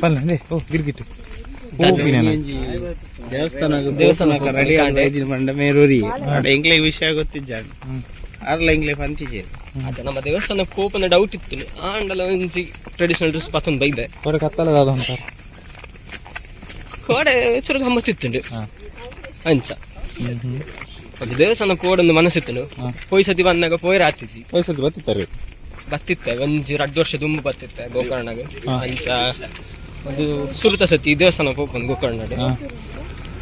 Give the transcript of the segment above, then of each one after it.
ಪಲ್ಲೆ ಓ ಗಿರ್ಗಿಟ್ಟು ದೇವಸ್ಥಾನ ರೆಡಿ ಆಗಿ ಮಂಡ ಮೇರೂರಿ ಎಂಗ್ಲೆ ವಿಷಯ ಗೊತ್ತಿದ್ದ ಅರ್ಲ ಎಂಗ್ಲೆ ಪಂತಿಜೆ ಅದ ನಮ್ಮ ದೇವಸ್ಥಾನ ಕೋಪನ ಡೌಟ್ ಇತ್ತು ಆಂಡಲ ಒಂಜಿ ಟ್ರೆಡಿಷನಲ್ ಡ್ರೆಸ್ ಪತ್ತೊಂದು ಬೈದೆ ಕೊಡೆ ಕತ್ತಲದ ಅಂತ ಕೋಡೆ ಚುರು ಗಮ್ಮತ್ತಿತ್ತು ಅಂಚ ಒಂದು ದೇವಸ್ಥಾನ ಕೋಡೊಂದು ಮನಸ್ಸಿತ್ತು ಪೊಯ್ ಸತಿ ಬಂದಾಗ ಪೋಯ್ ರಾತಿಜಿ ಪೊಯ್ ಸತಿ ಬತ್ತಿತ್ತೆ ಒಂಜಿ 2 ವರ್ಷ ದುಂಬು ಬತ್ತಿತ್ತೆ ಗೋಕರ್ಣಗೆ ಅಂಚ ಒಂದು ಸುರುತ ಸತಿ ದೇವಸ್ಥಾನ ಹೋಗ್ಬಂದು ಗೋಕರ್ಣಡೆ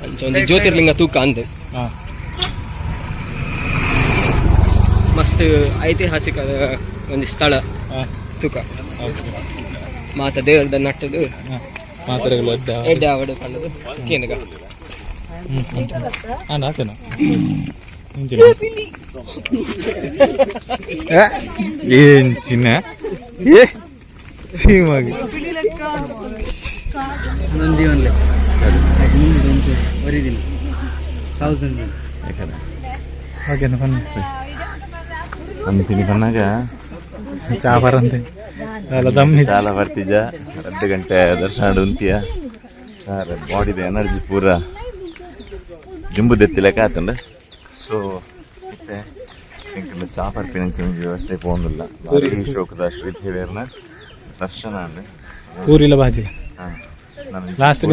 ಅಂಚ ಒಂದು ಜ್ಯೋತಿರ್ಲಿಂಗ ತೂಕ ಅಂದೆ ಮಸ್ತ್ ಐತಿಹಾಸಿಕ ಒಂದು ಸ್ಥಳ ತೂಕ ಮಾತ ದೇವರದ ನಟ್ಟದು ಎಡ್ಡೆ ಆವಡು ಕಂಡದು ಕೇಂದ್ರ ಏನ್ ಚಿನ್ನ ಏ ಸೀಮಾಗಿ ಅಂತೀನಿ ಬನ್ನಾಗ ಚಾಪರಂತೆ ಚಾಲ ಬರ್ತಿಜ 2 ಗಂಟೆ ದರ್ಶನ ಉಂತಿಯ ಸರ್ ಬಾಡಿದ ಎನರ್ಜಿ ಪೂರ ಜಿಂಬುದೆತ್ತಿಲೆಕ್ಕ ಆತಂಡ ಸೊ ಮತ್ತೆ ಚಾಪರ್ ಪಿನಂಚ ವ್ಯವಸ್ಥೆ ಪೋಂದಿಲ್ಲ ಭಾರಿ ಶೋಕದ ಶ್ರೀದೇವಿಯರ್ನ ದರ್ಶನ ಅಂಡ್ ಊರಿಲ ಬಾಜಿ ಲಾಸ್ಟ್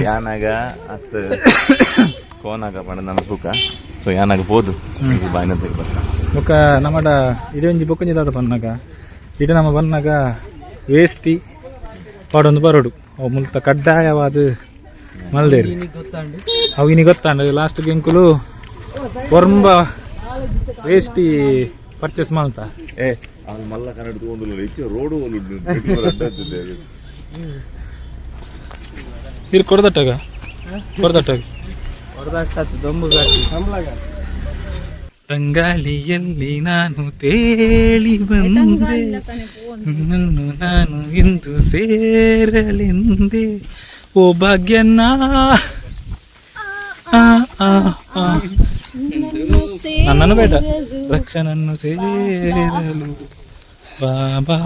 ಯಾನಾಗ ಅತ್ತ ಕೋನಾಗ ಪಂಡ ನನ್ನ ತೂಕ ಸೊ ಯಾನಾಗ ಬೋದು ಬಾಯಿನ ಬೊಕ್ಕ ನಮ್ಮಡ ಇಡೀ ಒಂಜಿ ಬೊಕ್ಕಂಜಿದಾದ ಪನ್ನಾಗ ಇಡ ನಮ್ಮ ಬನ್ನಾಗ ವೇಸ್ಟಿ ಪಾಡೊಂದು ಬರೋಡು ಅವು ಮುಲ್ತ ಕಡ್ಡಾಯವಾದ ಮಲ್ದೇರಿ ಅವು ಇನಿ ಗೊತ್ತಾಂಡ ಲಾಸ್ಟ್ ಎಂಕುಲು ಒರ್ಂಬ ವೇಸ್ಟಿ ಪರ್ಚೇಸ್ ಮಾಡ್ತಾ ಮಲ್ಲ ಕನ್ನಡ ರೋಡು ಇದು ಕೊಡದಟ್ಟಾಗ ತಂಗಾಳಿಯಲ್ಲಿ ನಾನು ತೇಲಿ ಬಂದೆ ನಾನು ಇಂದು ಸೇರಲೆಂದೆ ಓ ಭಾಗ್ಯನ್ನ ನನ್ನನ್ನು ಬೇಡ ರಕ್ಷಣನ್ನು ಸೇರಲು ಬಾಬಾ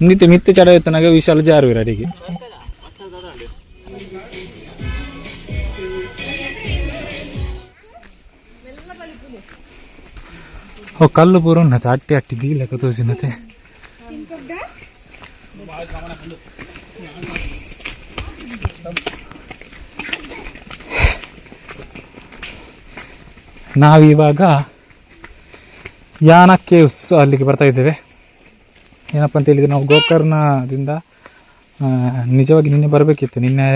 ನಿತ್ಯ ಮಿತ್ತೆ ಚಡ ಎತ್ತನಾಗ ವಿಶಾಲ ಜಾರುವಿರ ಅಡಿಗೆ ಓ ಕಲ್ಲು ಪೂರ ಉನ್ನತ ಅಟ್ಟಿ ಅಟ್ಟಿ ಗೀಲಕ ತೋಸಿನತೆ ನಾವಿವಾಗ ಯಾನ ಕೇವ್ಸ್ ಅಲ್ಲಿಗೆ ಬರ್ತಾ ಇದ್ದೇವೆ. ಏನಪ್ಪ ಅಂತ ಹೇಳಿದರೆ ನಾವು ಗೋಕರ್ಣದಿಂದ ನಿಜವಾಗಿ ನಿನ್ನೆ ಬರಬೇಕಿತ್ತು. ನಿನ್ನೆ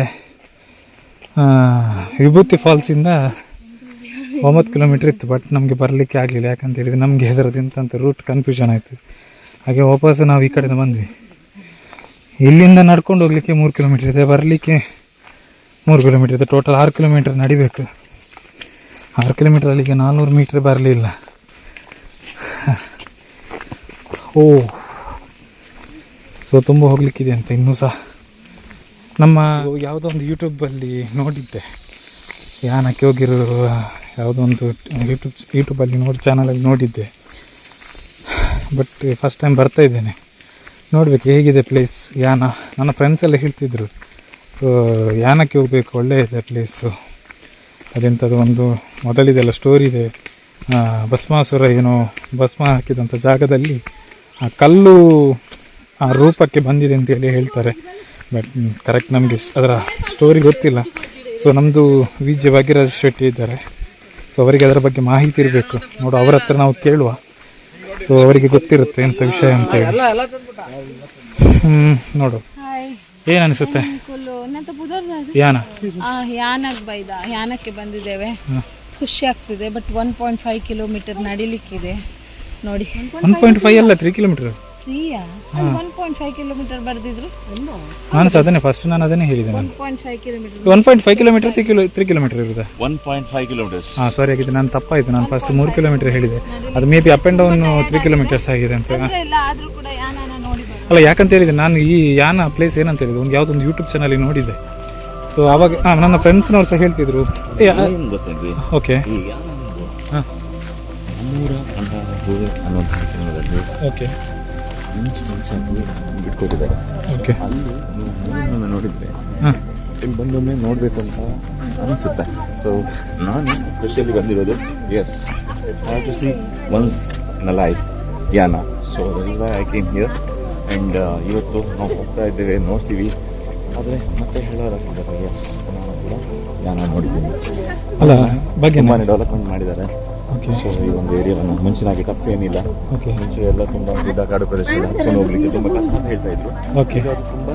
ವಿಭೂತಿ ಫಾಲ್ಸಿಂದ 9 ಕಿಲೋಮೀಟ್ರ್ ಇತ್ತು, ಬಟ್ ನಮಗೆ ಬರಲಿಕ್ಕೆ ಆಗಲಿಲ್ಲ. ಯಾಕಂತ ಹೇಳಿದರೆ ನಮಗೆ ಹೆದರದಿಂತ ರೂಟ್ ಕನ್ಫ್ಯೂಷನ್ ಆಯಿತು. ಹಾಗೆ ವಾಪಸ್ ನಾವು ಈ ಕಡೆಯಿಂದ ಬಂದ್ವಿ. ಇಲ್ಲಿಂದ ನಡ್ಕೊಂಡು ಹೋಗಲಿಕ್ಕೆ 3 ಕಿಲೋಮೀಟ್ರ್ ಇದೆ, ಬರಲಿಕ್ಕೆ 3 ಕಿಲೋಮೀಟ್ರ್ ಇದೆ. ಟೋಟಲ್ 6 ಕಿಲೋಮೀಟ್ರ್ ನಡಿಬೇಕು. 6 ಕಿಲೋಮೀಟ್ರ್ ಅಲ್ಲಿಗೆ 400 ಮೀಟ್ರ್ ಬರಲಿಲ್ಲ. ಓ ಸೊ ತುಂಬ ಹೋಗಲಿಕ್ಕಿದೆ ಅಂತ ಇನ್ನೂ ಸಹ. ನಮ್ಮ ಯಾವುದೋ ಒಂದು ಯೂಟ್ಯೂಬಲ್ಲಿ ನೋಡಿದ್ದೆ, ಯಾನಕ್ಕೆ ಹೋಗಿರೋ ಯಾವುದೋ ಒಂದು ಯೂಟ್ಯೂಬಲ್ಲಿ ಚಾನಲಲ್ಲಿ ನೋಡಿದ್ದೆ. ಬಟ್ ಫಸ್ಟ್ ಟೈಮ್ ಬರ್ತಾ ಇದ್ದೇನೆ, ನೋಡಬೇಕು ಹೇಗಿದೆ ಪ್ಲೇಸ್ ಯಾನ. ನನ್ನ ಫ್ರೆಂಡ್ಸ್ ಎಲ್ಲ ಹೇಳ್ತಿದ್ರು, ಸೊ ಯಾನಕ್ಕೆ ಹೋಗಬೇಕು, ಒಳ್ಳೆ ಇದೆ ಪ್ಲೇಸು. ಅದೆಂಥದ್ದು ಒಂದು ಮೊದಲಿದೆಲ್ಲ ಸ್ಟೋರಿ ಇದೆ, ಭಸ್ಮಾಸುರ ಏನೋ ಭಸ್ಮ ಹಾಕಿದಂಥ ಜಾಗದಲ್ಲಿ ಆ ಕಲ್ಲು ಆ ರೂಪಕ್ಕೆ ಬಂದಿದೆ ಅಂತೇಳಿ ಹೇಳ್ತಾರೆ. ಬಟ್ ಕರೆಕ್ಟ್ ನಮಗೆ ಅದರ ಸ್ಟೋರಿ ಗೊತ್ತಿಲ್ಲ. ಸೊ ನಮ್ಮದು ವಿಜಯ ಭಾಗ್ಯರಾಜ್ ಶೆಟ್ಟಿ ಇದ್ದಾರೆ, ಸೊ ಅವರಿಗೆ ಅದರ ಬಗ್ಗೆ ಮಾಹಿತಿ ಇರಬೇಕು. ನೋಡು, ಅವರ ಹತ್ರ ನಾವು ಕೇಳುವ, ಸೊ ಅವರಿಗೆ ಗೊತ್ತಿರುತ್ತೆ ಎಂಥ ವಿಷಯ ಅಂತೇಳಿ. ನೋಡು ಏನು ಅನಿಸುತ್ತೆ ಯಾನಕ್ಕೆ ಬಂದಿದ್ದೇವೆ, ಖುಷಿ ಆಗ್ತಿದೆ. ಬಟ್ 1.5 ಕಿಲೋಮೀಟರ್ ನಡಿಲಿಕ್ಕಿದೆ ನೋಡಿ. 1.5 ಅಲ್ಲ 3 ಕಿಲೋಮೀಟರ್. 1.5 ಕಿಲೋಮೀಟರ್ ಬರ್ದಿದ್ರು. ನಾನು ಅದನ್ನೇ ಫಸ್ಟ್ ನಾನು ಅದನ್ನೇ ಹೇಳಿದೆ. 1.5 ಕಿಲೋಮೀಟರ್ 1.5 ಕಿಲೋಮೀಟರ್ 3 ಕಿಲೋಮೀಟರ್ ಇರುತ್ತಾ? 1.5 ಕಿಲೋಮೀಟರ್ಸ್. ಸಾರಿ ಆಗಿದೆ, ನಾನು ತಪ್ಪಾಯಿತು. ನಾನು ಫಸ್ಟ್ 3 ಕಿಲೋಮೀಟರ್ ಹೇಳಿದೆ, ಅದು may be up and down 3 kilometres ಆಗಿದೆ ಅಂತ. ಅಲ್ಲ, ಯಾಕಂತ ಹೇಳಿದೆ ನಾನು ಈ ಯಾನ ಪ್ಲೇಸ್ ಏನಂತ ಹೇಳಿದೆ, ಒಂದು ಯಾವುದೊಂದು ಯೂಟ್ಯೂಬ್ ಚಾನಲ್ ನೋಡಿದ್ದೆ. ಸೊ ಆವಾಗ ನನ್ನ ಫ್ರೆಂಡ್ಸ್ನವ್ರು ಸಹ ಹೇಳ್ತಿದ್ರು. ಓಕೆ, ಹೂವೆ ಅನ್ನೋಂತಹ ಸಿನಿಮಾದಲ್ಲಿ ಓಕೆ ಮುಂಚೆ ಬಿಟ್ಕೊಟ್ಟಿದ್ದಾರೆ. ಓಕೆ. ಅಲ್ಲಿ ನೀವು ಮೂವಿನ ನೋಡಿದರೆ ಹಾಂ ಇಲ್ಲಿ ಬಂದೊಮ್ಮೆ ನೋಡಬೇಕು ಅಂತ ಅನಿಸುತ್ತೆ. ಸೊ ನಾನು ಸ್ಪೆಷಲಿ ಬಂದಿರೋದು as have to see once in a life ಯಾನ. So that is why I came here. And ಇವತ್ತು ನಾವು ಹೋಗ್ತಾ ಇದ್ದೇವೆ, ನೋಡ್ತೀವಿ. ಆದರೆ ಮತ್ತೆ ಹೇಳೋದಾಗ್ತದೆ ಎಸ್ ನಾನು ಕೂಡ ಯಾನ ನೋಡಿದ್ದೀನಿ. ಅಲ್ಲ ಬಗ್ಗೆ ತುಂಬಾ ಡೆವಲಪ್ಮೆಂಟ್ ಮಾಡಿದ್ದಾರೆ. ಓಕೆ. ಸೊ ಈ ಒಂದು ಏರಿಯಾವನ್ನು ಮುಂಚಿನಾಗಿ ಟಫ್ ಏನಿಲ್ಲ. ಓಕೆ. ಮುಂಚೆ ಎಲ್ಲ ತುಂಬ ಗುಡ್ಡ ಕಾಡು ಪ್ರದೇಶ ಹಚ್ಕೊಂಡು ಹೋಗ್ಲಿಕ್ಕೆ ತುಂಬ ಕಷ್ಟ ಅಂತ ಹೇಳ್ತಾ ಇದ್ರು. ಓಕೆ. ಈಗ ಅದು ತುಂಬ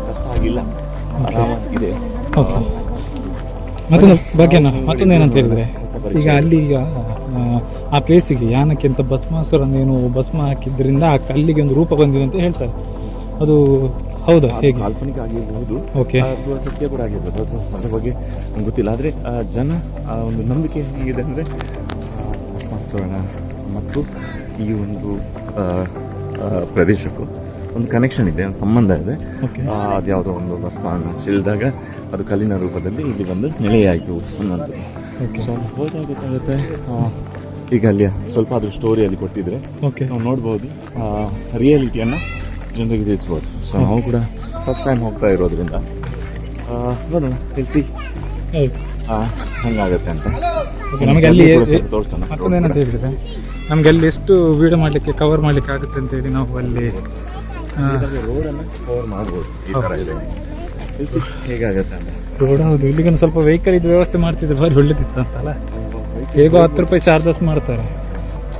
ಕಷ್ಟ ಆಗಿಲ್ಲ, ಆರಾಮಾಗಿದೆ. ಓಕೆ. ಮತ್ತೊಂದು ಬಗ್ಗೆನ ಮತ್ತೊಂದು ಏನಂತ ಹೇಳಿದ್ರೆ, ಈಗ ಅಲ್ಲಿ ಈಗ ಆ ಪ್ಲೇಸಿಗೆ ಯಾನಕ್ಕೆ ಅಂತ ಭಸ್ಮಾಸುರನೇನು ಭಸ್ಮ ಹಾಕಿದ್ರಿಂದ ಆ ಕಲ್ಲಿಗೆ ಒಂದು ರೂಪ ಬಂದಿದೆ ಅಂತ ಹೇಳ್ತಾರೆ. ಅದು ಹೌದಾ, ಹೇಗೆ? ಕಾಲ್ಪನಿಕ ಆಗಿರಬಹುದು, ಓಕೆ. ಅಥವಾ ಸತ್ಯ ಕೂಡ ಆಗಿರ್ಬೋದು, ಅದ್ರ ಬಗ್ಗೆ ನಂಗೆ ಗೊತ್ತಿಲ್ಲ. ಆದರೆ ಜನ ಒಂದು ನಂಬಿಕೆ ಹೇಗಿದೆ ಅಂದರೆ ಭಸ್ಮಾಸುರನ ಮತ್ತು ಈ ಒಂದು ಪ್ರದೇಶಕ್ಕೂ ಒಂದು ಕನೆಕ್ಷನ್ ಇದೆ, ಒಂದು ಸಂಬಂಧ ಇದೆ. ಓಕೆ. ಅದು ಯಾವುದೋ ಒಂದು ಭಸ್ಮವನ್ನು ಚೆಲ್ಲಿದಾಗ ಅದು ಕಲ್ಲಿನ ರೂಪದಲ್ಲಿ ಇಲ್ಲಿ ಬಂದು ನೆಲೆಯಾಯಿತು ಅನ್ನುವಂಥದ್ದು. ಓಕೆ. ಸೊ ಹೋದಾಗ ಗೊತ್ತಾಗುತ್ತೆ. ಈಗ ಅಲ್ಲಿ ಸ್ವಲ್ಪ ಆದರೂ ಸ್ಟೋರಿಯಲ್ಲಿ ಕೊಟ್ಟಿದ್ರೆ ಓಕೆ. ನಾವು ನೋಡ್ಬೋದು, ರಿಯಾಲಿಟಿಯನ್ನು ಜನರಿಗೆ ತಿಳಿಸ್ಬೋದು. ಸೊ ನಾವು ಕೂಡ ಫಸ್ಟ್ ಟೈಮ್ ಹೋಗ್ತಾ ಇರೋದ್ರಿಂದ ನೋಡೋಣ, ತಿಳಿಸಿ ಹೌದು. ಹೆಂಗಾಗತ್ತೆ ಅಂತ. ನಮಗೆ ಅಲ್ಲಿ ತೋರಿಸೋಣ. ಮತ್ತೊಂದೇನಂತ ಹೇಳಿದ್ರೆ, ನಮಗೆ ಅಲ್ಲಿ ಎಷ್ಟು ವಿಡಿಯೋ ಮಾಡಲಿಕ್ಕೆ ಕವರ್ ಮಾಡಲಿಕ್ಕೆ ಆಗುತ್ತೆ ಅಂತೇಳಿ ನಾವು ಅಲ್ಲಿ ರೋಡನ್ನು ಕವರ್ ಮಾಡ್ಬೋದು. ಈ ಥರ ಇದೆ, ತಿಳಿಸಿ ಹೇಗಾಗತ್ತೆ ಅಂತ. ರೋಡ್ ಹೌದು, ಇಲ್ಲಿಗೆ ಸ್ವಲ್ಪ ವೆಹಿಕಲ್ ಇದು ವ್ಯವಸ್ಥೆ ಮಾಡ್ತಿದ್ರೆ ಭಾರಿ ಒಳ್ಳೇದಿತ್ತು ಅಂತಲ್ಲ. ಹೇಗೋ 10 ರೂಪಾಯಿ ಚಾರ್ಜಸ್ ಮಾಡ್ತಾರೆ,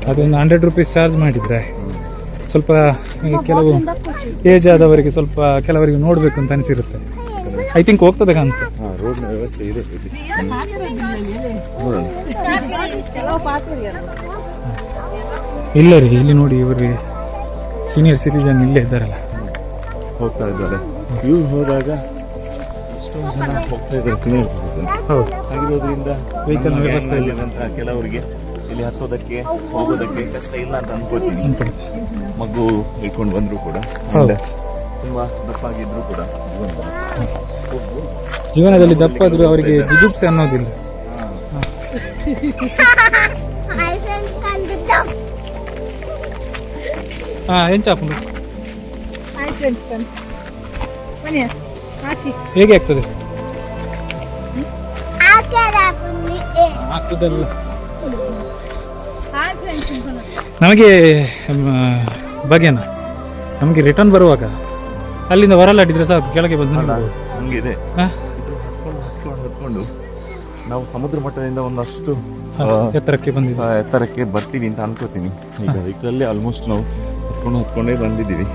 ಅದೊಂದು 100 ರೂಪೀಸ್ ಚಾರ್ಜ್ ಮಾಡಿದರೆ ಸ್ವಲ್ಪ ಕೆಲವು ಏಜ್ ಆದವರಿಗೆ ಸ್ವಲ್ಪ ಕೆಲವರಿಗೆ ನೋಡಬೇಕು ಅಂತ ಅನಿಸಿರುತ್ತೆ. ಐ ಥಿಂಕ್ ಹೋಗ್ತದೆ ಕಾಣ್ತು. ರೋಡ್ನ ವ್ಯವಸ್ಥೆ ಇದೆ ಇಲ್ಲಿ. ನೋಡೋಣ. ಇಲ್ಲ ರೀ, ಇಲ್ಲಿ ನೋಡಿ ಇವರು ಸೀನಿಯರ್ ಸಿಟಿಜನ್ ಇಲ್ಲೇ ಇದ್ದಾರಲ್ಲ, ಹೋಗ್ತಾ ಇದ್ದಾರೆ. ಇವ್ರು ಹೋದಾಗ ಎಷ್ಟೊಂದು ಜನ ಹೋಗ್ತಾ ಇದ್ದಾರೆ ಸೀನಿಯರ್ ಸಿಟಿಸನ್. ಹೌದು. ಆಗಿರೋದ್ರಿಂದ ವೆಹಿಕಲ್ ವ್ಯವಸ್ಥೆ ಇಲ್ಲ ಇರುವಂತಹ ಕೆಲವರಿಗೆ ಇಲ್ಲಿ ಹತ್ತೋದಕ್ಕೆ ಹೋಗೋದಕ್ಕೆ ಕಷ್ಟ ಇಲ್ಲ ಅಂತ ಅನ್ಕೋತೀನಿ. ಮಗು ಇಟ್ಕೊಂಡು ಬಂದ್ರು ಕೂಡ, ಹೌದು. ತುಂಬಾ ದಪ್ಪಾಗಿದ್ರು ಕೂಡ ಜೀವನದಲ್ಲಿ ದಪ್ಪಾದ್ರು ಅವರಿಗೆ ಜಿಗುಪ್ಸೆ ಅನ್ನೋದಿಲ್ಲ. ಎಂಚಾಪುಂಡು ಹೇಗೆ ಆಗ್ತದೆ? ಆಗ್ತದಲ್ಲ. ನಮಗೆ ಬಗೆನ ನಮಗೆ ರಿಟರ್ನ್ ಬರುವಾಗ ಅಲ್ಲಿಂದ ಹೊರಲಾಡಿದ್ರೆ ಸಾಕು, ಕೆಳಗೆ ಬಂದು ಹಂಗಿದೆ. ಹತ್ಕೊಂಡು ನಾವು ಸಮುದ್ರ ಮಟ್ಟದಿಂದ ಒಂದಷ್ಟು ಎತ್ತರಕ್ಕೆ ಬಂದಿದ್ದೀವಿ, ಎತ್ತರಕ್ಕೆ ಬರ್ತೀವಿ ಅಂತ ಅನ್ಕೋತೀನಿ. ಈಗ ವೆಹಿಕಲಲ್ಲಿ ಆಲ್ಮೋಸ್ಟ್ ನಾವು ಹತ್ಕೊಂಡೇ ಬಂದಿದ್ದೀವಿ.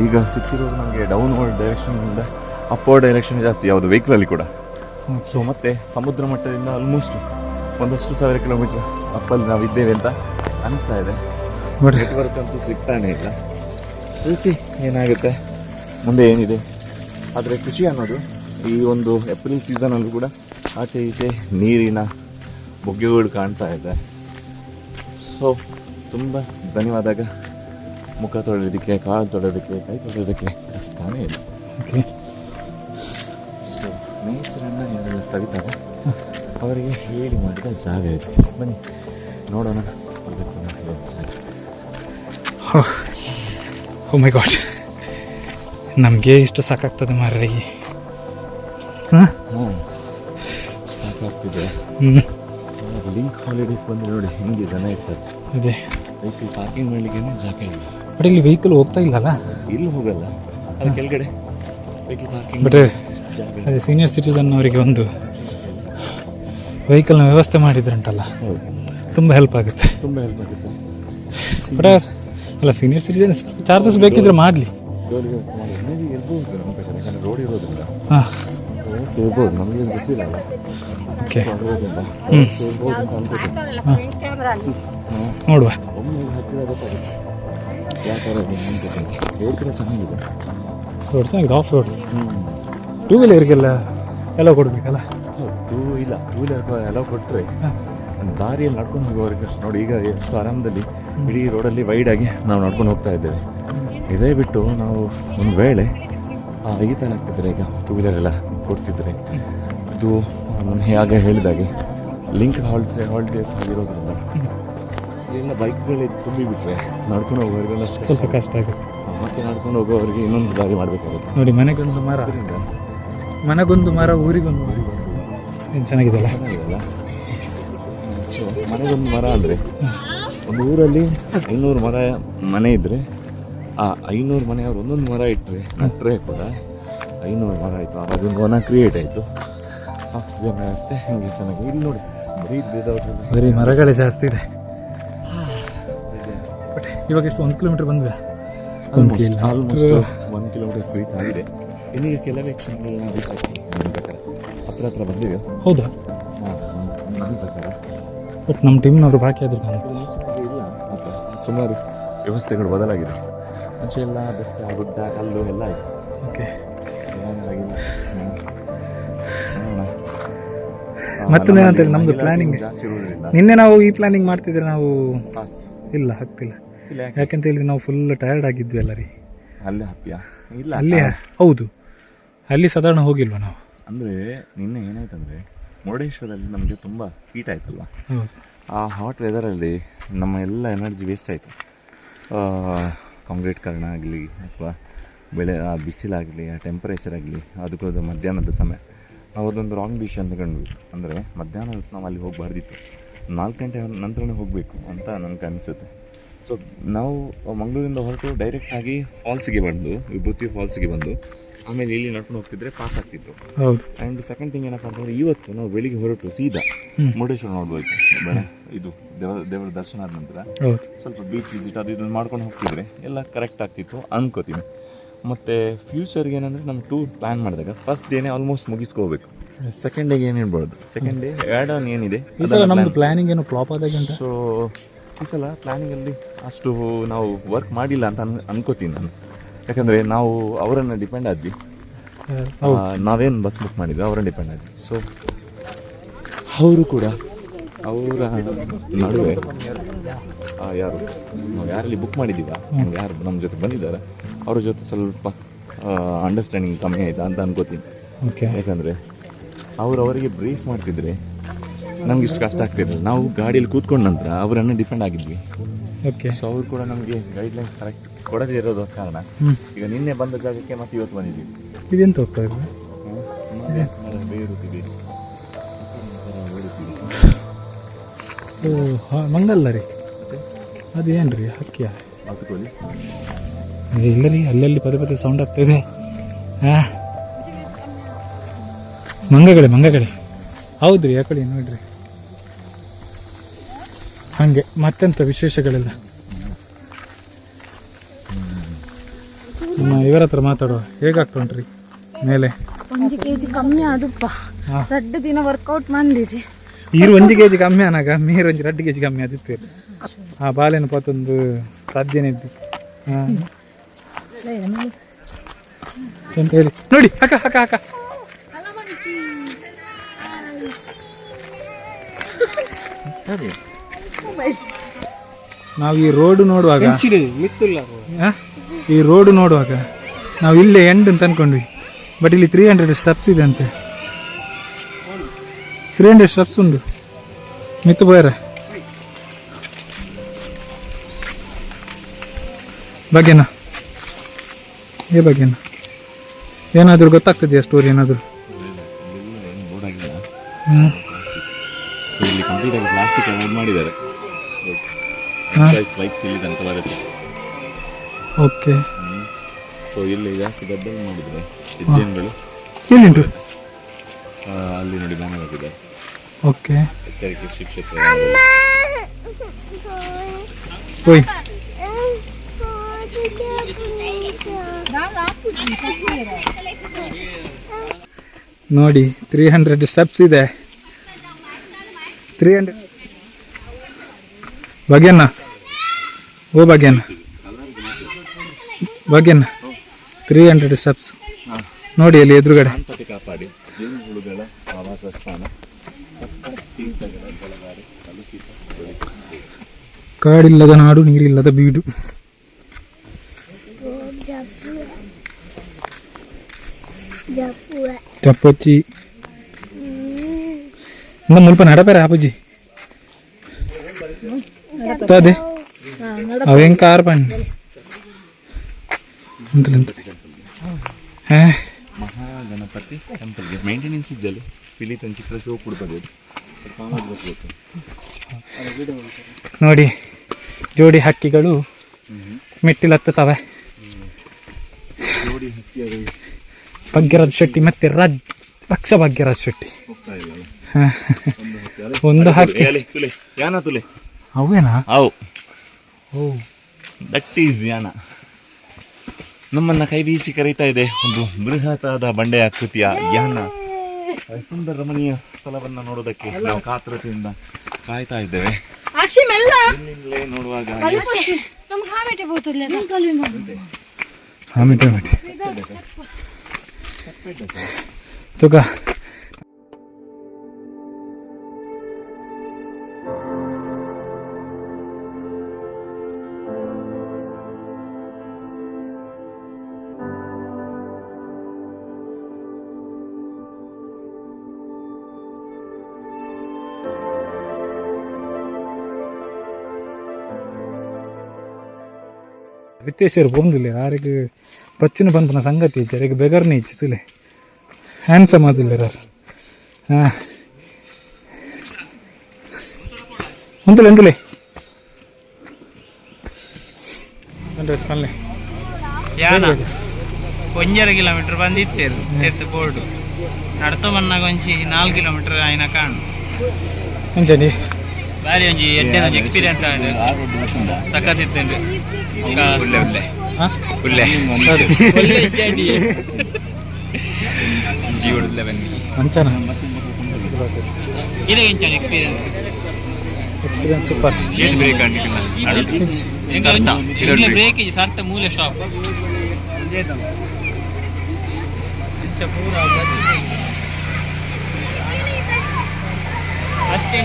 ಈಗ ಸಿಕ್ಕಿರೋದು ನಮಗೆ ಡೌನ್ವರ್ಡ್ ಡೈರೆಕ್ಷನ್ನಿಂದ ಅಪ್ವರ್ಡ್ ಡೈರೆಕ್ಷನ್ ಜಾಸ್ತಿ ಯಾವುದು ವೆಹಿಕಲಲ್ಲಿ ಕೂಡ. ಸೊ ಮತ್ತೆ ಸಮುದ್ರ ಮಟ್ಟದಿಂದ ಆಲ್ಮೋಸ್ಟ್ ಒಂದಷ್ಟು 1000 ಕಿಲೋಮೀಟರ್ ಅಪ್ಪಲ್ಲಿ ನಾವು ಇದ್ದೇವೆ ಅಂತ ಅನಿಸ್ತಾ ಇದೆ. ನೆಟ್ವರ್ಕ್ ಅಂತೂ ಸಿಗ್ತಾನೆ ಇಲ್ಲ. ತಿಳಿಸಿ ಏನಾಗುತ್ತೆ ಮುಂದೆ ಏನಿದೆ. ಆದರೆ ಖುಷಿ ಅನ್ನೋದು ಈ ಒಂದು ಏಪ್ರಿಲ್ ಸೀಸನಲ್ಲೂ ಕೂಡ ಆಚೆ ಈಚೆ ನೀರಿನ ಬೊಗ್ಗೆಗಳು ಕಾಣ್ತಾ ಇದೆ. ಸೊ ತುಂಬ ಧನ್ಯವಾದಾಗ ಮುಖ ತೊಳೆಯೋದಕ್ಕೆ, ಕಾಲು ತೊಳೆಯೋದಕ್ಕೆ, ಕೈ ತೊಳೆಯೋದಕ್ಕೆ ಕಷ್ಟನೇ ಇಲ್ಲ. ಸೊ ನೇಚರನ್ನು ಯಾರೆಲ್ಲ ಸವಿತಾರೆ ಅವರಿಗೆ ಹೇಳಿ ಮಾಡಿದ ಜಾಗ ಇದೆ. ಬನ್ನಿ ನೋಡೋಣ. ಓ ಮೈ ಗಾಡ್, ನಮಗೆ ಇಷ್ಟು ಸಾಕಾಗ್ತದೆ ಮಾರ್ರೆ. ಸಾಕಾಗ್ತಿದೆ. ಲಿಂಕ್ ಹಾಲಿಡೇಸ್ ಬಂದು ನೋಡಿ ಹೆಂಗೆ ಜನ ಇರ್ತಾರೆ. ಅದೇ ವೆಹಿಕಲ್ ಪಾರ್ಕಿಂಗ್ ಮಾಡಲಿಕ್ಕೆ ಜಾಗ ಇಲ್ಲ. ಬಟ್ ಇಲ್ಲಿ ವೆಹಿಕಲ್ ಹೋಗ್ತಾ ಇಲ್ಲಲ್ಲ, ಇಲ್ಲಿ ಹೋಗಲ್ಲ, ಅದು ಕೆಳಗಡೆ ವೆಹಿಕಲ್ ಪಾರ್ಕಿಂಗ್ ಬಟ್ ಅದೇ ಸೀನಿಯರ್ ಸಿಟಿಸನ್ ಅವರಿಗೆ ಒಂದು ವೆಹಿಕಲ್ನ ವ್ಯವಸ್ಥೆ ಮಾಡಿದ್ರಂಟಲ್ಲ, ತುಂಬ ಹೆಲ್ಪ್ ಆಗುತ್ತೆ. ತುಂಬ ಹೆಲ್ಪ್ ಆಗುತ್ತೆ. ಬಟ್ ಅಲ್ಲ, ಸೀನಿಯರ್ ಸಿಟಿಸನ್ಸ್ ಚಾರ್ಜಸ್ ಬೇಕಿದ್ರೆ ಮಾಡಲಿ, ಇರ್ಬೋದು ನಮ್ಮ ಕಡೆ, ಯಾಕಂದರೆ ರೋಡ್ ಇರೋದ್ರಿಂದ ಹಾಂ ವ್ಯವಸ್ಥೆ ಇರ್ಬೋದು. ನಮಗೆ ಗೊತ್ತಿಲ್ಲ ಅಲ್ಲ. ಓಕೆ, ಇರೋದ್ರಿಂದ ವ್ಯವಸ್ಥೆ ಇರ್ಬೋದು ಅಂತ ಅನ್ಕೋತೀನಿ. ನೋಡುವ ಒಮ್ಮೆ ಹತ್ತಿರ ಗೊತ್ತಾಗುತ್ತೆ ಯಾವ ಥರ ಇದೆ ಅನ್ಕೋತೀನಿ. ರೋಡ್ ಕೂಡ ಚೆನ್ನಾಗಿದೆ. ರೋಡ್ ಚೆನ್ನಾಗಿದೆ, ಆಫ್ ರೋಡ್. ಟೂ ವೀಲರ್ಗೆಲ್ಲ ಎಲ್ಲ ಕೊಡಬೇಕಲ್ಲ. ಟೂ ವೀಲರ್ ಎಲ್ಲ ಕೊಟ್ಟರೆ ದಾರಿಯಲ್ಲಿ ನಡ್ಕೊಂಡು ಹೋಗೋರಿಗೆ ಅಷ್ಟು ನೋಡಿ. ಈಗ ಎಷ್ಟು ಆರಾಮದಲ್ಲಿ ಇಡೀ ರೋಡಲ್ಲಿ ವೈಡಾಗಿ ನಾವು ನಡ್ಕೊಂಡು ಹೋಗ್ತಾ ಇದ್ದೇವೆ. ಇದೇ ಬಿಟ್ಟು ನಾವು ಒಂದು ವೇಳೆ ಈ ಥರ ಆಗ್ತಿದ್ರೆ, ಈಗ ಟೂ ವೀಲರ್ ಎಲ್ಲ ಕೊಡ್ತಿದ್ರೆ, ಇದು ನಾನು ಹೇಗೆ ಹೇಳಿದಾಗೆ ಲಿಂಕ್ ಹಾಲಿಡೇಸ್ ಆಗಿರೋದ್ರಿಂದ ಎಲ್ಲ ಬೈಕ್ಗಳೇ ತುಂಬಿ ಬಿಟ್ರೆ ನಡ್ಕೊಂಡು ಹೋಗೋರಿಗೆಲ್ಲ ಸ್ವಲ್ಪ ಕಷ್ಟ ಆಗುತ್ತೆ. ಮತ್ತೆ ನಡ್ಕೊಂಡು ಹೋಗೋರಿಗೆ ಇನ್ನೊಂದು ದಾರಿ ಮಾಡಬೇಕಾಗುತ್ತೆ. ನೋಡಿ ಮನೆಗೊಂದು ಮರ, ಊರಿಗೊಂದು ಏನು ಚೆನ್ನಾಗಿದೆಯಲ್ಲ. ಚೆನ್ನಾಗಿದೆಯಲ್ಲ. ಸೊ ಮನೆಗೊಂದು ಮರ ಅಂದರೆ ಒಂದು ಊರಲ್ಲಿ 500 ಮನೆ ಇದ್ದರೆ ಆ 500 ಮನೆಯವರು ಒಂದೊಂದು ಮರ ಇಟ್ಟರೆ ನಟ್ಟರೆ ಕೂಡ 500 ಮರ ಆಯಿತು. ಅದೊಂದು ವನ ಕ್ರಿಯೇಟ್ ಆಯಿತು. ಆಕ್ಸಿಜನ್ ವ್ಯವಸ್ಥೆ ಹಂಗೆ ಚೆನ್ನಾಗಿ. ಇಲ್ಲಿ ನೋಡಿ ಬರೀ ಮರಗಳೇ ಜಾಸ್ತಿ ಇದೆ. ಬಟ್ ಇವಾಗ ಎಷ್ಟು 1 ಕಿಲೋಮೀಟರ್ ಬಂದ್ವಿ. ಆಲ್ಮೋಸ್ಟ್ 1 ಕಿಲೋಮೀಟರ್ ರೀಚ್ ಆಗಿದೆ. ಇನ್ನೀಗ ಕೆಲವೇ ಕ್ಷಣಗಳಲ್ಲಿ ರೀಚ್ ಆಗ್ತೀವಿ ನನ್ನ ಪ್ರಕಾರ. ಹತ್ರ ಬಂದಿವೆ. ಹೌದಾ? ನನ್ನ ಪ್ರಕಾರ ಬಟ್ ನಮ್ಮ ಟೀಮ್ನವರು ಬಾಕಿ ಆದ್ರು ಇಲ್ಲ. ಸುಮಾರು ವ್ಯವಸ್ಥೆಗಳು ಬದಲಾಗಿದೆ. ಮುಂಚೆ ಎಲ್ಲ ಬೆಟ್ಟ ಗುಡ್ಡ ಕಲ್ಲು ಎಲ್ಲ ಆಯಿತು. ಓಕೆ. ಆಗಿಲ್ಲ. ಮತ್ತೊಂದೇನಂತೇಳಿ ನಮ್ಮದು ಪ್ಲಾನಿಂಗ್ ಜಾಸ್ತಿ ಇರುವುದರಿಂದ ನಿನ್ನೆ ನಾವು ಈ ಪ್ಲಾನಿಂಗ್ ಮಾಡ್ತಿದ್ರೆ ನಾವು ಪಾಸ್ ಇಲ್ಲ ಆಗ್ತಿಲ್ಲ. ಯಾಕಂತ ಹೇಳಿದ್ರೆ ನಾವು ಫುಲ್ ಟಯರ್ಡ್ ಆಗಿದ್ವಿ ಎಲ್ಲ ರೀ. ಅಲ್ಲೇ ಹಪ್ಪಿಯಾ? ಇಲ್ಲ ಅಲ್ಲಿ ಹೌದು, ಅಲ್ಲಿ ಸಾಧಾರಣ ಹೋಗಿಲ್ವಾ ನಾವು? ಅಂದರೆ ನಿನ್ನೆ ಏನಾಯ್ತಂದರೆ ಮುರುಡೇಶ್ವರದಲ್ಲಿ ನಮಗೆ ತುಂಬ ಹೀಟ್ ಆಯ್ತಲ್ವ. ಹೌದು. ಆ ಹಾಟ್ ವೆದರಲ್ಲಿ ನಮ್ಮ ಎಲ್ಲ ಎನರ್ಜಿ ವೇಸ್ಟ್ ಆಯಿತು. ಕಾಂಕ್ರೀಟ್ ಕಾರಣ ಆಗಲಿ ಅಥವಾ ಆ ಬಿಸಿಲಾಗಲಿ, ಆ ಟೆಂಪರೇಚರ್ ಆಗಲಿ, ಅದಕ್ಕೋದು ಮಧ್ಯಾಹ್ನದ ಸಮಯ ಅವ್ರದ್ದೊಂದು ರಾಂಗ್ ಡಿಸಿಷನ್ ತಗೊಂಡ್ವಿ. ಅಂದರೆ ಮಧ್ಯಾಹ್ನ ಹೊತ್ತು ನಾವು ಅಲ್ಲಿ ಹೋಗಬಾರ್ದಿತ್ತು, 4 ಗಂಟೆ ನಂತರನೇ ಹೋಗಬೇಕು ಅಂತ ನನಗೆ ಅನಿಸುತ್ತೆ. ಸೊ ನಾವು ಮಂಗಳೂರಿಂದ ಹೊರಟು ಡೈರೆಕ್ಟಾಗಿ ಫಾಲ್ಸಿಗೆ ಬಂದು, ವಿಭೂತಿ ಫಾಲ್ಸಿಗೆ ಬಂದು ಆಮೇಲೆ ಇಲ್ಲಿ ನಡ್ಕೊಂಡು ಹೋಗ್ತಿದ್ರೆ ಪಾಸ್ ಆಗ್ತಿತ್ತು. ಹೌದು. ಆ್ಯಂಡ್ ಸೆಕೆಂಡ್ ಥಿಂಗ್ ಏನಪ್ಪ ಅಂತಂದರೆ ಇವತ್ತು ನಾವು ಬೆಳಿಗ್ಗೆ ಹೊರಟು ಸೀದಾ ಮುರುಡೇಶ್ವರ ನೋಡ್ಬೋದು. ಇದು ದೇವರ ದರ್ಶನ ಆದ ನಂತರ ಸ್ವಲ್ಪ ಬೀಚ್ ವಿಸಿಟ್ ಅದು ಇದನ್ನು ಮಾಡ್ಕೊಂಡು ಹೋಗ್ತಿದ್ರೆ ಎಲ್ಲ ಕರೆಕ್ಟ್ ಆಗ್ತಿತ್ತು ಅನ್ಕೋತೀನಿ. ಮತ್ತು ಫ್ಯೂಚರ್ಗೆ ಏನಂದರೆ ನಮ್ಮ ಟೂರ್ ಪ್ಲ್ಯಾನ್ ಮಾಡಿದಾಗ ಫಸ್ಟ್ ಡೇನೇ ಆಲ್ಮೋಸ್ಟ್ ಮುಗಿಸ್ಕೋಬೇಕು. ಸೆಕೆಂಡ್ ಡೇಗೆ ಏನು ಹೇಳ್ಬೋದು, ಸೆಕೆಂಡ್ ಡೇ ಆ್ಯಡ್ ಆನ್ ಏನಿದೆ ನಮ್ಮದು ಪ್ಲಾನಿಂಗ್ ಏನು ಫ್ಲಾಪ್ ಆದಾಗ. ಸೊ ಈ ಸಲ ಪ್ಲ್ಯಾನಿಂಗಲ್ಲಿ ಅಷ್ಟು ನಾವು ವರ್ಕ್ ಮಾಡಿಲ್ಲ ಅಂತ ಅನ್ಕೋತೀನಿ ನಾನು. ಯಾಕಂದರೆ ನಾವು ಅವರನ್ನು ಡಿಪೆಂಡ್ ಆದ್ವಿ. ನಾವೇನು ಬಸ್ ಬುಕ್ ಮಾಡಿದ್ವಿ ಅವರನ್ನು ಡಿಪೆಂಡ್ ಆದ್ವಿ. ಸೊ ಅವರು ಕೂಡ ಅವರ ನಡುವೆ ಯಾರು ನಾವು ಯಾರಲ್ಲಿ ಬುಕ್ ಮಾಡಿದ್ದೀವ, ಯಾರು ನಮ್ಮ ಜೊತೆ ಬಂದಿದ್ದಾರೆ ಅವ್ರ ಜೊತೆ ಸ್ವಲ್ಪ ಅಂಡರ್ಸ್ಟ್ಯಾಂಡಿಂಗ್ ಕಮ್ಮಿ ಆಯಿತಾ ಅಂತ ಅನ್ಕೋತೀನಿ. ಯಾಕಂದರೆ ಅವರಿಗೆ ಬ್ರೀಫ್ ಮಾಡ್ತಿದ್ರೆ ನಮ್ಗೆ ಇಷ್ಟು ಕಷ್ಟ ಆಗ್ತಿರಲಿಲ್ಲ. ನಾವು ಗಾಡಿಯಲ್ಲಿ ಕೂತ್ಕೊಂಡ ನಂತರ ಅವರನ್ನು ಡಿಪೆಂಡ್ ಆಗಿದ್ವಿ. ಸೊ ಅವರು ಕೂಡ ನಮಗೆ ಗೈಡ್ಲೈನ್ಸ್ ಕರೆಕ್ಟ್ ಕೊಡದೇ ಇರೋದು ಕಾರಣ ಈಗ ನಿನ್ನೆ ಬಂದ ಜಾಗಕ್ಕೆ ಮತ್ತೆ ಇವತ್ತು ಬಂದಿದ್ದೀವಿ. ಇದೆಂತ ಹೋಗ್ತಾ ಇದೆ? ಮಂಗಲ್ಲ ರೀ, ಅದು ಏನು ರೀ ಹಕ್ಕಿಯ? ಇಲ್ಲ ರೀ, ಅಲ್ಲಲ್ಲಿ ಪದೇ ಸೌಂಡ್ ಆಗ್ತಾ ಇದೆ. ಮಂಗಗಳೇ ಹೌದು ರೀ, ಯಾಕಡೆ ನೋಡ್ರಿ. ಹಾಗೆ ಮತ್ತೆಂತ ವಿಶೇಷಗಳೆಲ್ಲ ಇವರ ಹತ್ರ ಮಾತಾಡುವ. ಹೇಗಾಗ್ತುಂಟ್ರಿ ಮೇಲೆ? 1 kg ಕಮ್ಮಿ ಆದಪ್ಪ. 2 ದಿನ ವರ್ಕೌಟ್ ಮಂದಿಜಿ ಈರು 1 kg ಕಮ್ಮಿ ಅನಾಗ ಮೀರು 2 kg ಕಮ್ಮಿ ಆದಿತ್ತು. ಆ ಬಾಲೆನ ಪತ್ತೊಂದು ಸಾಧ್ಯನೇ ಇದ್ದು ಎಂತ ಹೇಳಿ ನೋಡಿ. ಹಾಕ ನಾವು ಈ ರೋಡ್ ನೋಡುವಾಗ ನಾವು ಇಲ್ಲೇ ಎಂಡ್ ಅಂತ ಅನ್ಕೊಂಡ್ವಿ. ಬಟ್ ಇಲ್ಲಿ 300 ಸ್ಟೆಪ್ಸ್ ಇದೆ ಅಂತೆ. 300 ಸ್ಟೆಪ್ಸ್ ಉಂಟು. ಮಿತ್ತು ಬೇರೆ ಬಗ್ಗೆನಾ ಏನಾದರೂ ಗೊತ್ತಾಗ್ತದೆಯಾ ಸ್ಟೋರಿ ಏನಾದರೂ? ಇಲ್ಲಿ ಕಂಪ್ಲೀಟ್ ಆಗಿ ಪ್ಲಾಸ್ಟಿಕ್ ಅವಾಯ್ಡ್ ಮಾಡಿದ್ದಾರೆ. ಬೈಕ್ಸ್ ಇಲ್ಲಿ ತನಕ ಬರುತ್ತೆ. ಓಕೆ. ಸೊ ಇಲ್ಲಿ ಜಾಸ್ತಿ ಗದ್ದಲ ಮಾಡಿದ್ದಾರೆ ಹೆಜ್ಜೆಗಳು. ಎಲ್ಲಿಂಟು? ಅಲ್ಲಿ ನೋಡಿ ಬ್ಯಾನರ್ ಹಾಕಿದ್ದಾರೆ. ಓಕೆ. ಎಚ್ಚರಿಕೆ ಶಿಕ್ಷೆ. ಓಯ್ ನೋಡಿ 300 ಸ್ಟೆಪ್ಸ್ ಇದೆ. 300 ಭಾಗ್ಯಣ್ಣ, ಓ ಭಾಗ್ಯಣ್ಣ 300 ಸ್ಟೆಪ್ಸ್ ನೋಡಿ ಅಲ್ಲಿ ಎದುರುಗಡೆ. ಕಾಪಾಡಿ ಜೇನುಹುಳುಗಳ ಆವಾಸ ಸ್ಥಾನ, ಕಾಡಿಲ್ಲದ ನಾಡು, ನೀರಿಲ್ಲದ ಬೀಡು. ಚಪ್ಪೊಚ್ಚಿ ಇಂದ ಮುಲ್ಪ ನಡಪೇರೆ ಆಪುಜಿ ಅದೇ ಅವೇಂ ಕಾರ್ ಬಂಡಿ ಅಂತ ಮಹಾಗಣಪತಿ ಟೆಂಪಲ್ಗೆ ಮೇಂಟೆನೆನ್ಸ್ ಇಜ್ಜಲ್ಲಿ ಫಿಲಿಪ್ ಚಿತ್ರ ಶೋ ಕೊಡ್ತದೆ ನೋಡಿ ಜೋಡಿ ಹಕ್ಕಿಗಳು ಮೆಟ್ಟಿಲತ್ತವೆ. ಜೋಡಿ ಹಕ್ಕಿ ಅದು ಭಾಗ್ಯರಾಜ್ ಶೆಟ್ಟಿ ಮತ್ತೆ ರಕ್ಷಾ ಭಾಗ್ಯರಾಜ್ ಶೆಟ್ಟಿ. ಒಂದು ಹಕ್ಕಿ ತುಲೆ ಯಾನ ತುಲೆ ಅವೇನಾ? ಅವು ಓ ದಟ್ ಈಸ್ ಯಾನ. ನಮ್ಮನ್ನ ಕೈ ಬೀಸಿ ಕರೀತಾ ಇದೆ ಒಂದು ಬೃಹತ್ತಾದ ಬಂಡೆ ಆಕೃತಿಯ ಯಾನ. ಸುಂದರ ರಮಣೀಯ ಸ್ಥಳವನ್ನ ನೋಡೋದಕ್ಕೆ ನಾವು ಕಾತುರತೆಯಿಂದ ಕಾಯ್ತಾ ಇದ್ದೇವೆ. ಇಲ್ಲಿಂದಲೇ ನೋಡುವಾಗ ತುಗ ರಿತೇಶರು ಬಂದಿಲ್ಲ ಯಾರಿಗೆ ಬಚ್ಚಿನ ಪನ್ಪನ ಸಂಗತಿ ಇದ್ದಾರೆ ಈಗ ಬೆಗರ್ನೇ ಇಚ್ಚಿತುಲೆ ಹ್ಯಾಂಡ್ಸಮ್ ಆದಿಲ್ಲ ಯಾರು ಎಂತಲೇ ಎಂತಲೇ ಯಾನ 1.5 ಕಿಲೋಮೀಟರ್ ಬಂದಿತ್ತೇರು ತೆತ್ತು ಬೋರ್ಡು ನಡ್ತೋ ಬನ್ನಾಗ ಒಂಚಿ 4 ಕಿಲೋಮೀಟರ್ ಆಯ್ನ ಕಾಣು ಅಂಜನಿ ಬಾರಿ ಒಂಜಿ ಎಡ್ಡೆನ ಎಕ್ಸ್ಪೀರಿಯನ್ಸ್ ಆಗಿದೆ ಸಖತ್ ಇತ್ತೇನು ಉಲ್ಲೆ ಉಲ್ಲೆ ಉಲ್ಲೆ ಉಲ್ಲೆ ಇಜ್ಜಾಡಿ ಜೀವಡುಲ್ಲೆ ಬನ್ನಿ ಅಂಚನ ಇದು ಇಂಚನ ಎಕ್ಸ್ಪೀರಿಯನ್ಸ್ ಸೂಪರ್. ಏನು ಬ್ರೇಕ್ ಆಗಿಲ್ಲ ಇಲ್ಲಿ ಬ್ರೇಕ್ ಇದೆ ಸರ್ತ ಮೂಲೆ ಸ್ಟಾಪ್ ಅಷ್ಟೇ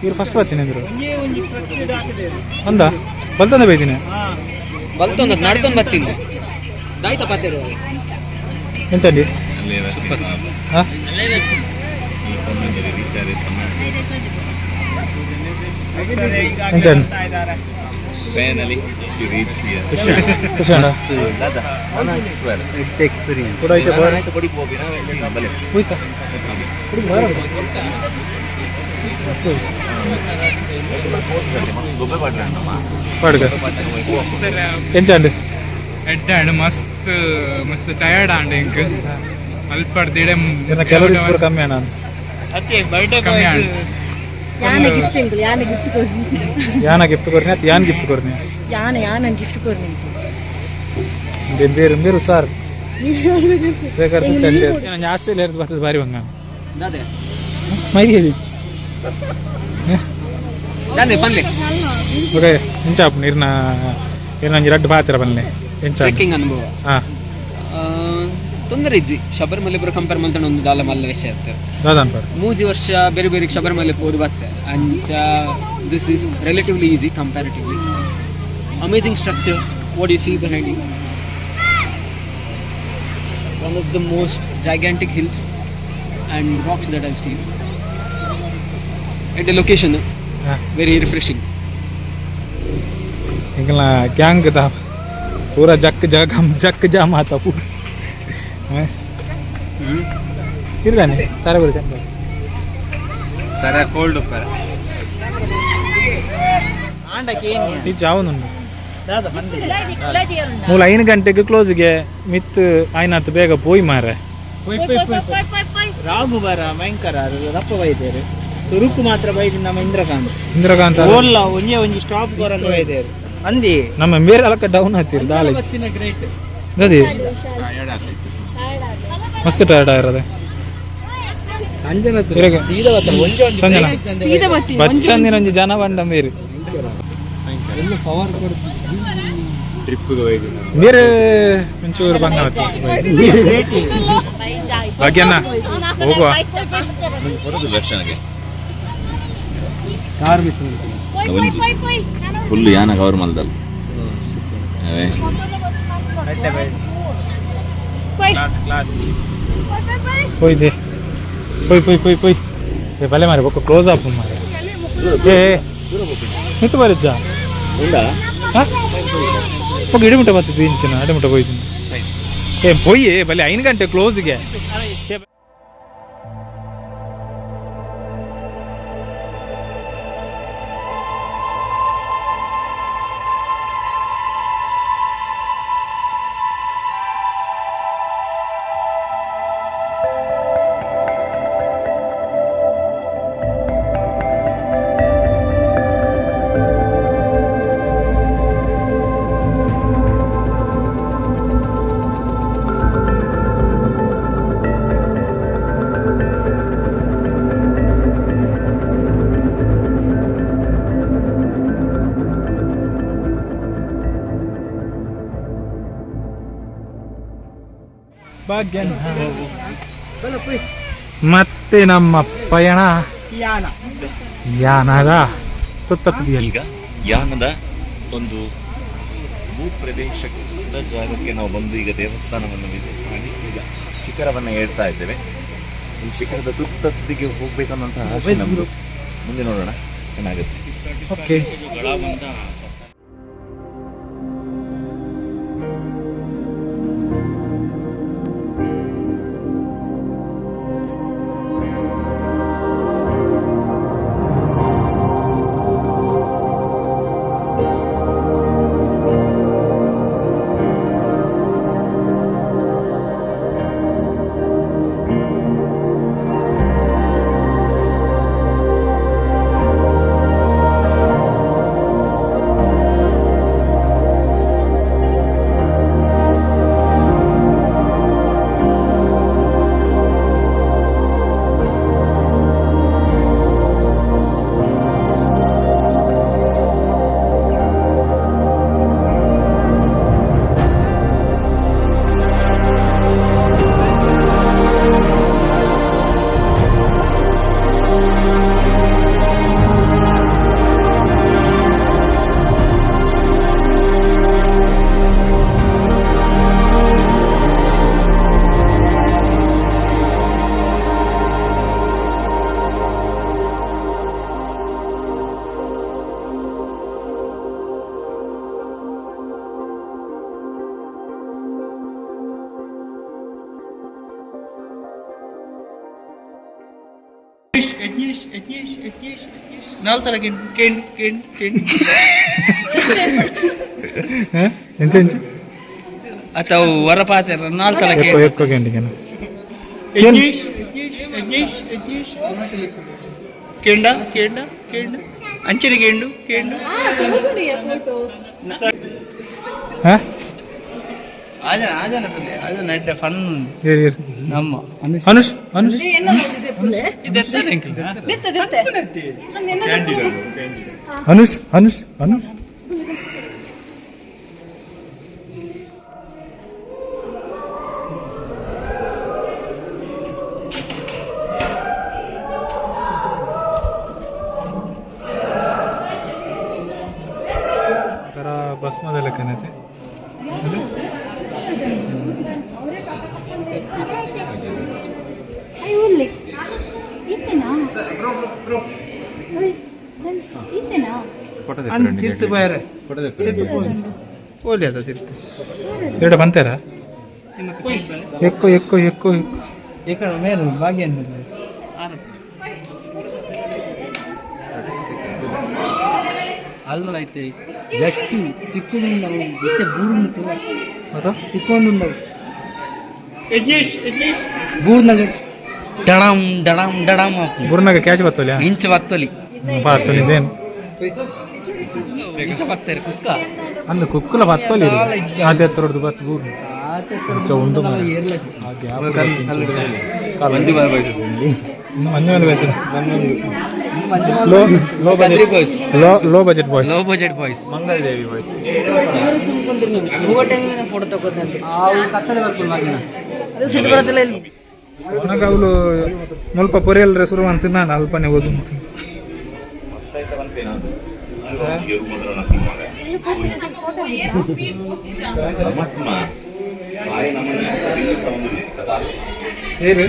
ಇವ್ರು ಫಸ್ಟ್ ಬರ್ತೀನಿ ಅಂದ್ರು ಅಂದ ಬಲ್ತಂದ ಬೈತೀನಿ ಬಲ್ತೊಂದು ನಡ್ಕೊಂಡು ಬರ್ತೀನಿ ದಾಯ್ತ ಪಾತಿರು ಎಂಚಂಡಿ ಹಾಂ ಎಂಚಂಡಿ ಖುಷಿ ಅಣ್ಣ ಕೂಡ ಐತೆ ಹೋಯ್ತಾ ಪಾಡ್ಗ ಎಂಚಂಡಿ ಎಡ್ಡಾಂಡ್ ಮಸ್ತ್ ಮಸ್ತ್ ಟಯರ್ಡ್ ಆಂಡ್ ಇಂಕ್ ಅಲ್ಪ ಕ್ಯಾಲೋರೀಸ್ ಕೂಡ ಕಮ್ಮಿ ಅಣ್ಣ ಕಮ್ಮಿ and Yane gift ಎಂಕಲ್ Yane gift ಕೊರ್ನಿ ಯಾನ ಗಿಫ್ಟ್ ಕೊರ್ನಿ ಅತ್ ಯಾನ್ ಗಿಫ್ಟ್ ಕೊರ್ನಿ ಯಾನೆ ಗಿಫ್ಟ್ ಕೊರ್ನಿ ಬೇರೆ ಬೇರು ಸಾರ್ ಬೇಕಾದ್ರೆ ಚಂಡೆ ನಾನು ಆಸ್ಟ್ರೇಲಿಯಾ ಹಿಡಿದು ಬರ್ತದೆ ಬಾರಿ ಬಂಗ ಮೈದಿ ಹೇಳಿಚ್ಚು ಬನ್ನಿ ಓಕೆ ಎಂಚಾಪ್ ನೀರ್ನ ಏನಂಜಿ ರಡ್ಡು ಪಾತ್ರ ಬನ್ನಿ ಎಂಚ ಟ್ರೆಕ್ಕಿಂಗ್ ಅನುಭವ ಹಾಂ ತೊಂದರೆ ಇಜ್ಜಿ ಶಬರಿಮಲೆ ಪೂರ ಕಂಪೇರ್ ಮಾಡ್ತಾನೆ ಒಂದು ದಾಲ ಮಲ್ಲ ವಿಷಯ ಇರ್ತದೆ ದಾದಾನ್ ಪರ್ ಮೂಜಿ ವರ್ಷ ಬೇರೆ ಬೇರೆ ಶಬರಿಮಲೆ ಹೋಗಿ ಬರ್ತದೆ ಅಂಚ this is relatively easy comparatively amazing structure what you see behind you one of the most gigantic hills and rocks that I've seen at a location very refreshing इंगला गैंग था पूरा जक जाम आता पूरा ಇರ್ದಾನೆ ತಾರೆ ಬರುತ್ತೆ ತರ ಕೋಲ್ಡ್ ಉಪ್ಪರ ಈ ಜಾವನುಂಡು ಮೂಲ 5 ಗಂಟೆಗೆ ಕ್ಲೋಸ್ಗೆ ಮಿತ್ ಆಯ್ನತ್ತು ಬೇಗ ಪೋಯ್ ಮಾರೆ ರಾಗು ಬರ ಭಯಂಕರ ರಪ್ಪ ಬೈದೇರು ಸುರುಕು ಮಾತ್ರ ಬೈದಿ ನಮ್ಮ ಇಂದ್ರಕಾಂತ ಓಲ್ಲ ಒಂಜಿ ಸ್ಟಾಪ್ ಬರಂತ ಬೈದೇರು ಅಂದಿ ನಮ್ಮ ಮೇರೆ ಅಲಕ ಡೌನ್ ಹತ್ತಿರ ದಾಲೆ ಗ್ರೇಟ್ ಗದಿ ಮಸ್ತ್ ಟಯರ್ಡ್ ಆಗಿರೋದೆ ಸಂಜನ ಬಚ್ಚಂದಿನ ಒಂಜಿ ಜನ ಬಂಡ ಮೇರೆ ಮೇರೆ ಒಂಚೂರು ಬಂಗ ಭಾಗ್ಯಣ್ಣ ಹೋಗುವ ಫುಲ್ ಯಾನ ಕವರ್ ಮಲ್ದಲ್ಲ ಕ್ಲಾಸ್ పోయిదే పోయి ఏ భలే మరి ఒక క్లోజ్ అప్ మరి ఏ ఎంత మరిజ్జా ఒక ఇడిముట్ట బతి తీయించిన అడిముట్ట పోయింది ఏం పోయి భలే అయిన కంటే క్లోజ్గా ಭಾಗ್ಯನ ಮತ್ತೆ ನಮ್ಮ ಪಯಣ ಯಾನದ ತುತ್ತುದಿಯಲ್ಲಿ ಈಗ ಯಾನದ ಒಂದು ಭೂಪ್ರದೇಶದ ಜಾಗಕ್ಕೆ ನಾವು ಬಂದು ಈಗ ದೇವಸ್ಥಾನವನ್ನು ವಿಸಿಟ್ ಮಾಡಿ ಈಗ ಶಿಖರವನ್ನು ಏರ್ತಾ ಇದ್ದೇವೆ. ಈ ಶಿಖರದ ತುದಿಗೆ ಹೋಗ್ಬೇಕನ್ನೋಂತಹ ಆಸೆ ನಮ್ದು. ಮುಂದೆ ನೋಡೋಣ ಏನಾಗುತ್ತೆ. ಓಕೆ ಎಂಚ ಅಥವಾ ಹೊರಪಾತ ನಾಲ್ಕು ಸಲ ఎక్కువ గంటకి ಕೇಂಡ ಕೇಂಡ ಕೇಂಡ ಅಂಚನೆ ಕೇಂಡು ಕೇಂಡು ಅದನ್ನ ಅಡ್ಡ ಫನ್ ನಮ್ಮ ಅನುಷ್ ಅನುಷ್ ಅನುಷ್ ಅನುಷ್ ಅನುಷ್ ಭಸ್ಮದ ಲೆಕ್ಕನೈತೆ ತಿರ್ತು ಬಾರೆ ಒಳ್ಳೆ ಅದ ತಿರ್ತು ಎರಡು ಬಂತಾರ ఎక్కువ ఎక్కువ ఎక్కువ ఇక్కడ మేలు భాగ్యం ಅಲ್ಲೈತೆ ಜಸ್ಟ್ ತಿಕ್ಕೊಂಡು ಮತ್ತೆ ಬೂರ್ನು ತಿಕ್ಕೊಂಡು ಬೂರ್ನಾಗ ಡಡಾಮ್ ಡಡಾಮ್ ಡಡಾಮ್ ಬೂರ್ನಾಗ ಕ್ಯಾಚ್ ಬತ್ತೋಲಿ ಇಂಚ ಬತ್ತಲಿ ಬತ್ತೋಲಿ ಇದೇನು ಇಂಚ ಬತ್ತಾರೆ ಕುಕ್ಕ ಅಂದ ಕುಕ್ಕಲ ಬತ್ತೋಲಿ ಆದ ಎತ್ತರದ್ದು ಬತ್ತು ಬೂರ್ನು ಒಂದು ಮಂದಿ ಮೇಲೆ ಬಯಸಿದ low budget boys Mangaladevi boys photo ತಗೋದಂತೆ ನನಗೆ ಅವಳು ಸ್ವಲ್ಪ ಪೊರೆಯಲ್ರೆ ಶುರು ಅಂತ ನಾನು ಅಲ್ಪನೇ ಓದು ಏರು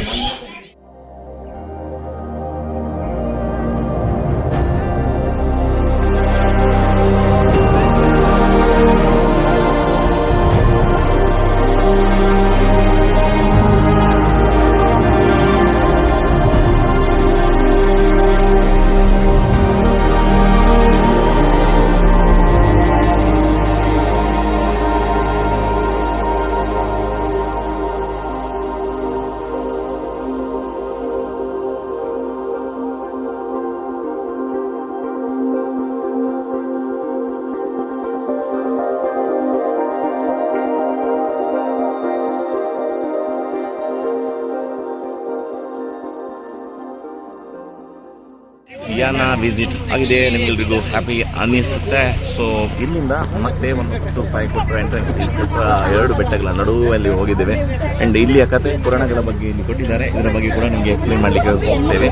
ಯಾನ ವಿಸಿಟ್ ಆಗಿದೆ, ನಿಮ್ಗೆಲ್ರಿಗೂ ಹ್ಯಾಪಿ ಅನ್ನಿಸುತ್ತೆ. ಸೊ ಇಲ್ಲಿಂದ ಮತ್ತೆ ಒಂದು 10 ರೂಪಾಯಿ ಕೊಟ್ಟರೆ ಎಂಟ್ರೆನ್ಸ್ ಫೀಸ್ ಕೊಟ್ಟರೆ 2 ಬೆಟ್ಟಗಳ ನಡುವಲ್ಲಿ ಹೋಗಿದ್ದೇವೆ. ಆ್ಯಂಡ್ ಇಲ್ಲಿಯ ಕಥೆ ಪುರಾಣಗಳ ಬಗ್ಗೆ ಇಲ್ಲಿ ಕೊಟ್ಟಿದ್ದಾರೆ, ಇದರ ಬಗ್ಗೆ ಕೂಡ ನಿಮಗೆ ಎಕ್ಸ್ಪ್ಲೇನ್ ಮಾಡಲಿಕ್ಕೆ ಹೋಗ್ತೇವೆ.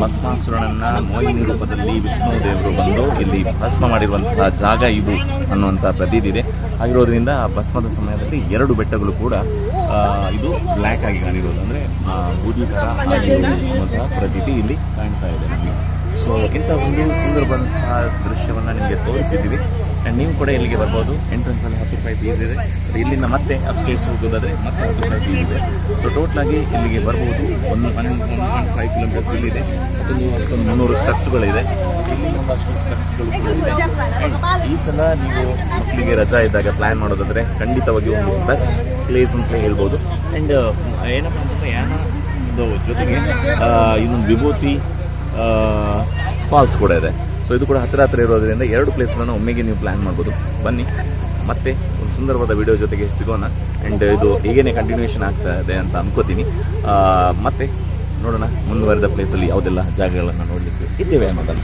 ಭಸ್ಮಾಸುರನನ್ನ ಮೋಹಿನಿ ರೂಪದಲ್ಲಿ ವಿಷ್ಣು ದೇವರು ಬಂದು ಇಲ್ಲಿ ಭಸ್ಮ ಮಾಡಿರುವಂತಹ ಜಾಗ ಇದು ಅನ್ನುವಂಥ ಪ್ರತೀತಿ ಇದೆ. ಆಗಿರೋದ್ರಿಂದ ಭಸ್ಮದ ಸಮಯದಲ್ಲಿ 2 ಬೆಟ್ಟಗಳು ಕೂಡ ಇದು ಬ್ಲ್ಯಾಕ್ ಆಗಿ ಕಾಣಿರೋದು, ಅಂದರೆ ಬೂದಿ ಥರ ಆಗಿರುವಂತಹ ಪ್ರತೀತಿ ಇಲ್ಲಿ ಕಾಣ್ತಾ ಇದೆ ನಮಗೆ. ಸೊ ಇಂಥ ಒಂದು ಸುಂದರವಾದಂತಹ ದೃಶ್ಯವನ್ನು ನಿಮಗೆ ತೋರಿಸಿದ್ದೀವಿ. ಆ್ಯಂಡ್ ನೀವು ಕೂಡ ಇಲ್ಲಿಗೆ ಬರ್ಬೋದು. ಎಂಟ್ರೆನ್ಸಲ್ಲಿ 10 ರೂಪಾಯಿ ಫೀಸ್ ಇದೆ. ಇಲ್ಲಿಂದ ಮತ್ತೆ ಅಪ್ಸ್ಟೇಟ್ಸ್ ಹೋಗೋದಾದರೆ ಮತ್ತೆ 10 ರೂಪಾಯಿ ಫೀಸ್ ಇದೆ. ಸೊ ಟೋಟಲಾಗಿ ಇಲ್ಲಿಗೆ ಬರ್ಬೋದು. 1.5 ಕಿಲೋಮೀಟರ್ಸ್ ಇಲ್ಲಿದೆ. ಮತ್ತೊಂದು 300 ಸ್ಟೆಪ್ಸ್ಗಳಿದೆ. ಇಲ್ಲಿ ಒಂದಷ್ಟು ಸ್ಟೆಪ್ಸ್ಗಳು ಕೂಡ ಇದೆ. ಆ್ಯಂಡ್ ಈ ಸಲ ನೀವು ಮಕ್ಕಳಿಗೆ ರಜಾ ಇದ್ದಾಗ ಪ್ಲ್ಯಾನ್ ಮಾಡೋದಾದರೆ ಖಂಡಿತವಾಗಿ ಒಂದು ಬೆಸ್ಟ್ ಪ್ಲೇಸ್ ಅಂತಲೇ ಹೇಳ್ಬೋದು. ಆ್ಯಂಡ್ ಏನಪ್ಪ ಅಂತಂದರೆ ಯಾನದ ಜೊತೆಗೆ ಇನ್ನೊಂದು ವಿಭೂತಿ ಫಾಲ್ಸ್ ಕೂಡ ಇದೆ. ಸೊ ಇದು ಕೂಡ ಹತ್ತಿರ ಇರೋದ್ರಿಂದ 2 ಪ್ಲೇಸ್ಗಳನ್ನು ಒಮ್ಮೆಗೆ ನೀವು ಪ್ಲ್ಯಾನ್ ಮಾಡ್ಬೋದು. ಬನ್ನಿ, ಮತ್ತೆ ಒಂದು ಸುಂದರವಾದ ವಿಡಿಯೋ ಜೊತೆಗೆ ಸಿಗೋಣ. ಆ್ಯಂಡ್ ಇದು ಹೀಗೇನೆ ಕಂಟಿನ್ಯೂಷನ್ ಆಗ್ತಾ ಇದೆ ಅಂತ ಅನ್ಕೋತೀನಿ. ಮತ್ತೆ ನೋಡೋಣ ಮುಂದುವರೆದ ಪ್ಲೇಸಲ್ಲಿ ಯಾವುದೆಲ್ಲ ಜಾಗಗಳನ್ನು ನೋಡಲಿಕ್ಕೆ ಇದ್ದೇವೆ ಅನ್ನೋದನ್ನು.